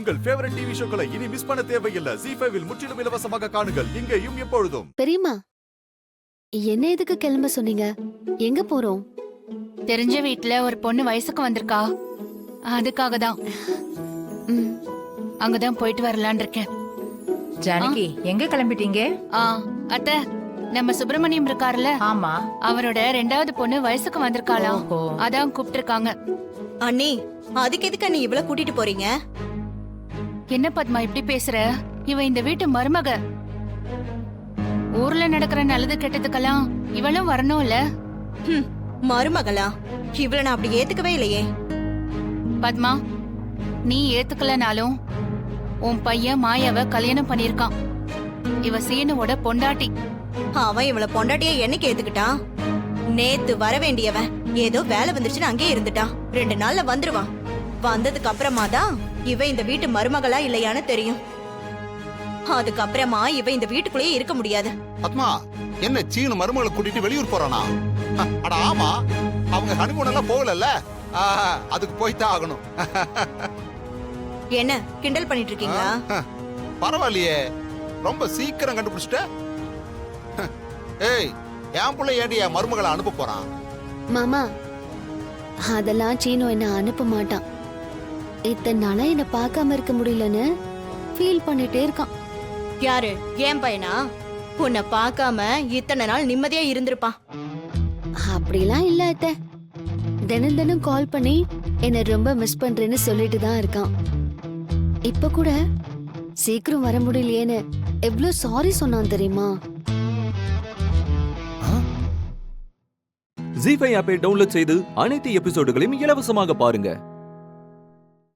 உங்கள் favourite TV ஷோக்களை இனி miss பண்ண தேவையில்லை. ZEE5 இல் முற்றிலும் இலவசமாக காணுங்கள். இங்கேயும் எப்பொழுதும். பெரியம்மா, என்ன எதுக்கு கிளம்ப சொன்னீங்க? எங்க போறோம்? தெரிஞ்ச வீட்ல ஒரு பொண்ணு வயசுக்கு வந்திருக்கா, அதுக்காக தான். அங்கதான் போயிட்டு வரலான் இருக்கேன். ஜானகி, எங்க கிளம்பிட்டீங்க? அத்தை, நம்ம சுப்பிரமணியம் இருக்காருல்ல, ஆமா, அவரோட 2வது பொண்ணு வயசுக்கு வந்திருக்காளாம். ஓஹோ. அதான் கூப்பிட்டிருக்காங்க. அண்ணி, அதுக்கு எதுக்கு அண்ணி இவ்வளவு கூட்டிட்டு போறீங்க? என்ன பத்மா இப்படி பேசுற? இவ இந்த வீட்டு மருமக. ஊர்ல நடக்கிற நல்லது கெட்டதுக்கெல்லாம் இவளும் வரணும்ல. மருமகளா? இவ்வளவு நான் அப்படி ஏத்துக்கவே இல்லையே. பத்மா, நீ ஏத்துக்கலனாலும் உன் பையன் மாயாவ கல்யாணம் பண்ணிருக்கான். இவ சீனுவோட பொண்டாட்டி. அவன் இவள பொண்டாட்டிய என்னைக்கு ஏத்துக்கிட்டான்? நேத்து வர வேண்டியவன் ஏதோ வேலை வந்துருச்சுன்னு அங்கேயே இருந்துட்டான். 2 நாள்ல வந்துருவான். வந்ததுக்கு அப்புறமா தான் இவ இந்த வீட்டு மருமகளா இல்லையான்னு தெரியும். அதுக்கப்புறமா இவ இந்த வீட்டுக்குள்ளேயே இருக்க முடியாது. பத்மா, என்ன சீனு மருமகளை கூட்டிட்டு வெளியூர் போறானா? அட ஆமா, அவங்க ஹனிமூன் எல்லாம் போகலல்ல, அதுக்கு போய்தான் ஆகணும். என்ன கிண்டல் பண்ணிட்டு இருக்கீங்களா? பரவாயில்லையே, ரொம்ப சீக்கிரம் கண்டுபிடிச்சிட்ட. ஏய், என் பிள்ளை ஏண்டி என் மருமகளை அனுப்ப போறான்? மாமா, அதெல்லாம் சீனு என்ன அனுப்ப மாட்டான். இத்தனை நாளா என்ன பார்க்காம இருக்க முடியலன்னு ஃபீல் பண்ணிட்டே இருக்கான். யாரு? ஏன் பையனா? உன்னை பார்க்காம இத்தனை நாள் நிம்மதியா இருந்திருப்பான். அப்படிலாம் இல்ல அத்தை. தினம் தினம் கால் பண்ணி என்ன ரொம்ப மிஸ் பண்றேன்னு சொல்லிட்டு தான் இருக்கான். இப்ப கூட சீக்கிரம் வர முடியலையேன்னு எவ்வளவு சாரி சொன்னான் தெரியுமா? ZEE5 ஆப்பை டவுன்லோட் செய்து அனைத்து எபிசோடுகளையும் இலவசமாக பாருங்க.